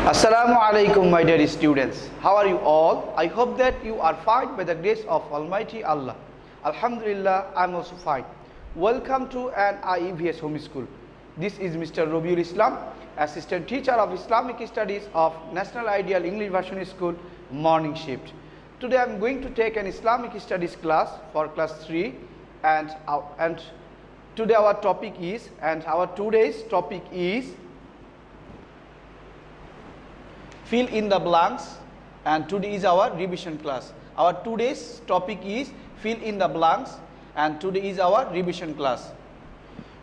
Assalamu alaikum, my dear students. How are you all? I hope that you are fine by the grace of Almighty Allah. Alhamdulillah, I am also fine. Welcome to an IEVS home school. This is Mr. Robiul Islam, Assistant Teacher of Islamic Studies of National Ideal English Version School, Morning Shift. Today I am going to take an Islamic Studies class for class 3 and today our topic is, today's topic is fill in the blanks, and today is our revision class. Our today's topic is fill in the blanks, and today is our revision class.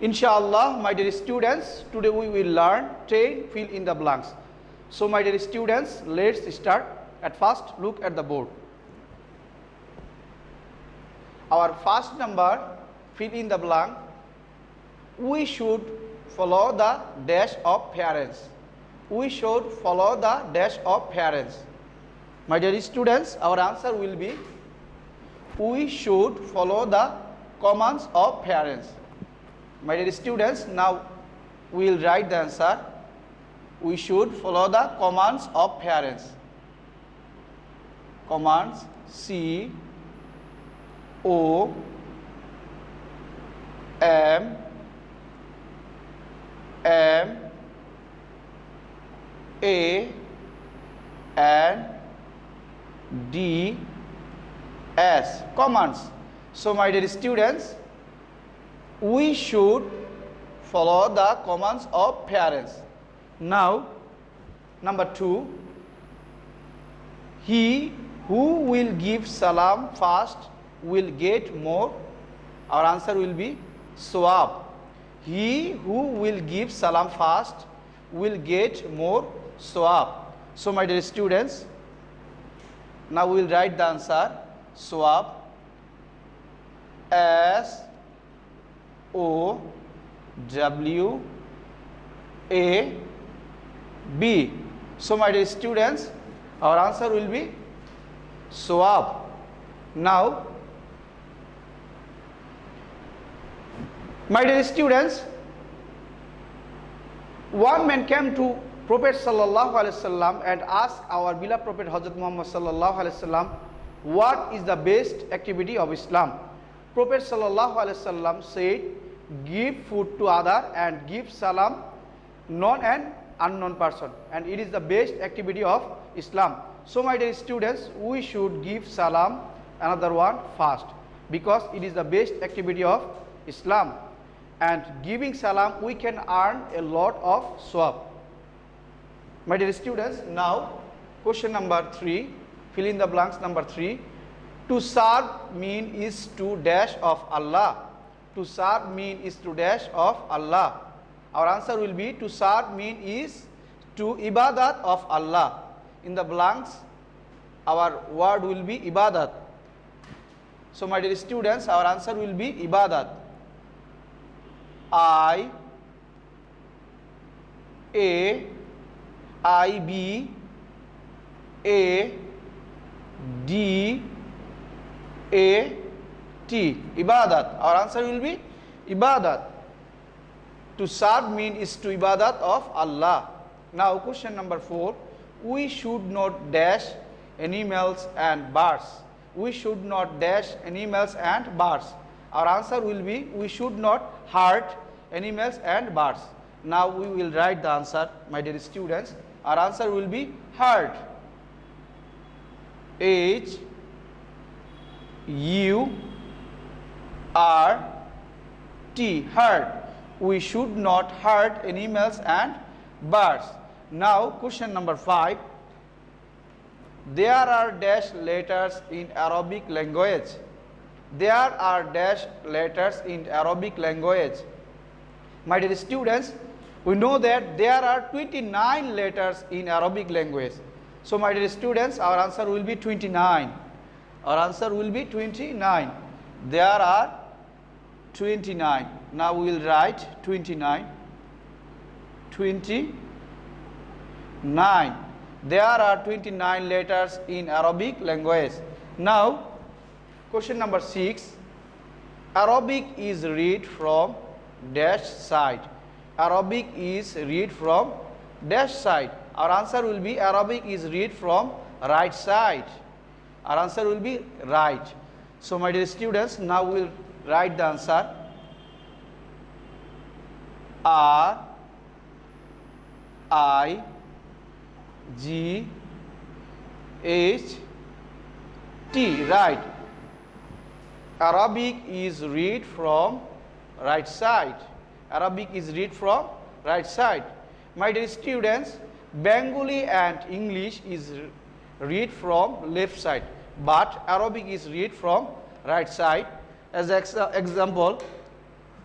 Inshallah, my dear students, today we will learn 10 fill in the blanks. So my dear students, let's start. At first, look at the board. Our first number, fill in the blank, we should follow the dash of parents. We should follow the dash of parents. My dear students, our answer will be we should follow the commands of parents. My dear students, now we will write the answer. We should follow the commands of parents. Commands, C O M M A and D S, commands. So my dear students, we should follow the commands of parents. Now, number 2, he who will give salam first will get more. Our answer will be sawab. He who will give salam first will get more sawab. So my dear students, now we will write the answer. Sawab, S O W A B. So my dear students, our answer will be sawab. Now, my dear students, one man came to Prophet sallallahu alaihi wasallam and asked our beloved Prophet Hazrat Muhammad sallallahu alaihi wasallam, what is the best activity of Islam? Prophet sallallahu alaihi wasallam said, give food to other and give salam known and unknown person, and it is the best activity of Islam. So my dear students, we should give salam another one first, because it is the best activity of Islam, and giving salam we can earn a lot of sawab. My dear students, now question number 3, fill in the blanks number 3. To serve mean is to dash of Allah. To serve mean is to dash of Allah. Our answer will be to serve mean is to ibadat of Allah. In the blanks, our word will be ibadat. So my dear students, our answer will be ibadat. I B A D A T, ibadat. Our answer will be ibadat. To serve mean is to ibadat of Allah. Now question number 4, we should not dash animals and birds. We should not dash animals and birds. Our answer will be we should not hurt animals and birds. Now we will write the answer, my dear students. Our answer will be hurt. H U R T, hurt. We should not hurt animals and birds. Now question number 5. There are dash letters in Arabic language. There are dash letters in Arabic language. My dear students, we know that there are 29 letters in Arabic language. So my dear students, our answer will be 29. Our answer will be 29. There are 29. Now we will write 29. 29. There are 29 letters in Arabic language. Now, question number 6. Arabic is read from dash side. Arabic is read from dash side. Our answer will be Arabic is read from right side. Our answer will be right. So my dear students, now we will write the answer. R I G H T, right. Arabic is read from right side. Arabic is read from right side. My dear students, Bengali and English is read from left side, but Arabic is read from right side. As example,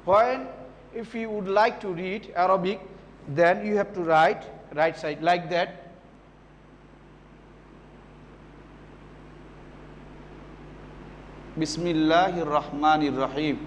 when if you would like to read Arabic, then you have to write right side like that. Bismillahirrahmanirrahim.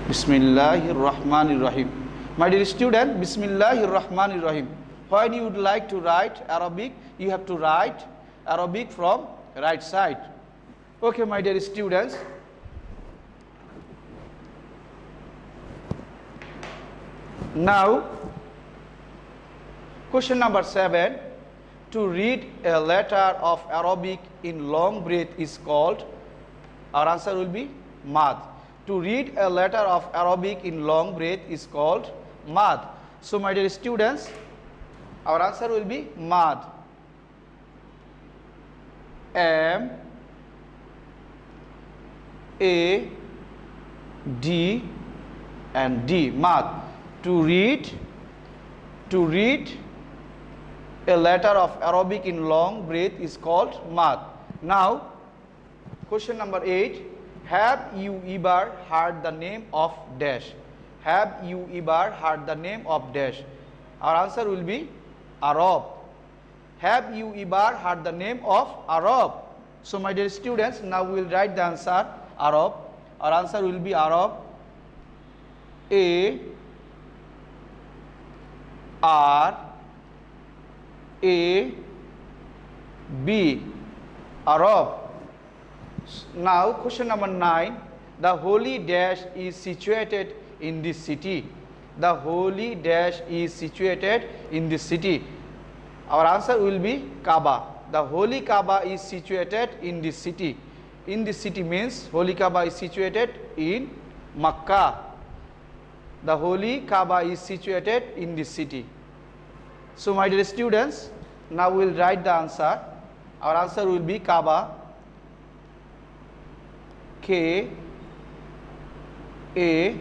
Bismillahirrahmanirrahim. My dear student, Bismillahirrahmanirrahim. When you would like to write Arabic, you have to write Arabic from right side. Okay, my dear students. Now, question number 7. To read a letter of Arabic in long breath is called, our answer will be mad. To read a letter of Arabic in long breath is called mad. So my dear students, our answer will be mad. M A D and D, mad. To read a letter of Arabic in long breath is called mad. Now, question number 8. Have you ever heard the name of dash? Have you ever heard the name of dash? Our answer will be Arab. Have you ever heard the name of Arab? So my dear students, now we will write the answer Arab. Our answer will be Arab. A R A B, Arab. Now question number 9. The holy dash is situated in this city. The holy dash is situated in this city. Our answer will be Kaaba. The holy Kaaba is situated in this city. In this city means holy Kaaba is situated in Makkah. The holy Kaaba is situated in this city. So my dear students, now we will write the answer. Our answer will be Kaaba. K A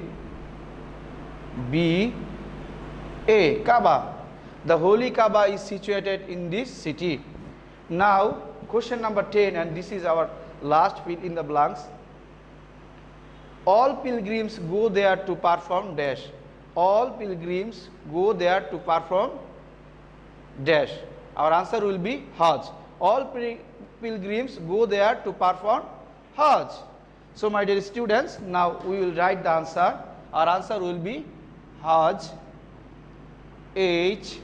B A, Kaaba. The holy Kaaba is situated in this city. Now question number 10, and this is our last fill in the blanks. All pilgrims go there to perform dash. All pilgrims go there to perform dash. Our answer will be Hajj. All pilgrims go there to perform Hajj. So my dear students, now we will write the answer. Our answer will be Hajj. H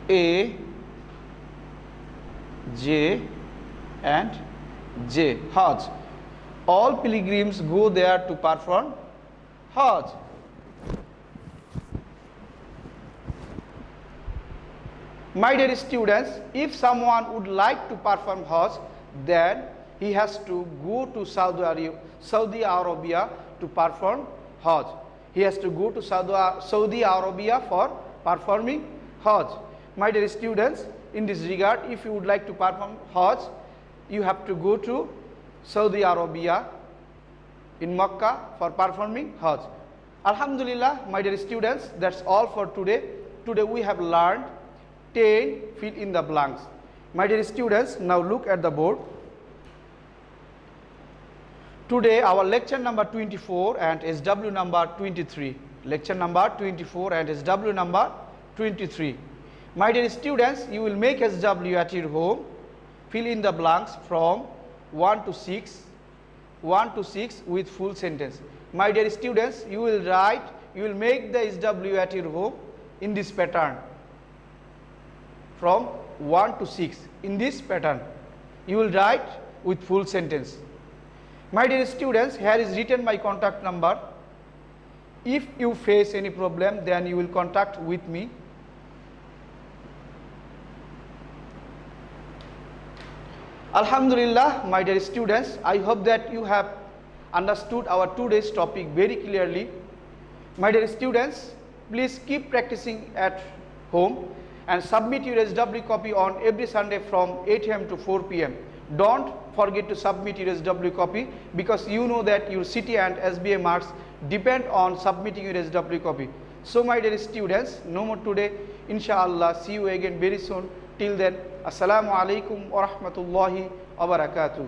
A J and J, Hajj. All pilgrims go there to perform Hajj. My dear students, if someone would like to perform Hajj, then he has to go to Saudi Arabia to perform Hajj. He has to go to Saudi Arabia for performing Hajj. My dear students, in this regard, if you would like to perform Hajj, you have to go to Saudi Arabia in Makkah for performing Hajj. Alhamdulillah, my dear students, that's all for today. Today we have learned 10 fill in the blanks. My dear students, now look at the board. Today our lecture number 24 and SW number 23. Lecture number 24 and SW number 23. My dear students, you will make SW at your home. Fill in the blanks from 1 to 6 with full sentence. My dear students, you will make the SW at your home in this pattern. From 1 to 6 in this pattern. You will write with full sentence. My dear students, here is written my contact number. If you face any problem, then you will contact with me. Alhamdulillah, my dear students, I hope that you have understood our today's topic very clearly. My dear students, please keep practicing at home and submit your SW copy on every Sunday from 8 am to 4 pm. Don't forget to submit your SW copy, because you know that your CT and SBA marks depend on submitting your SW copy. So my dear students, no more today. Inshallah, see you again very soon. Till then, Assalamu alaikum wa rahmatullahi wa barakatuh.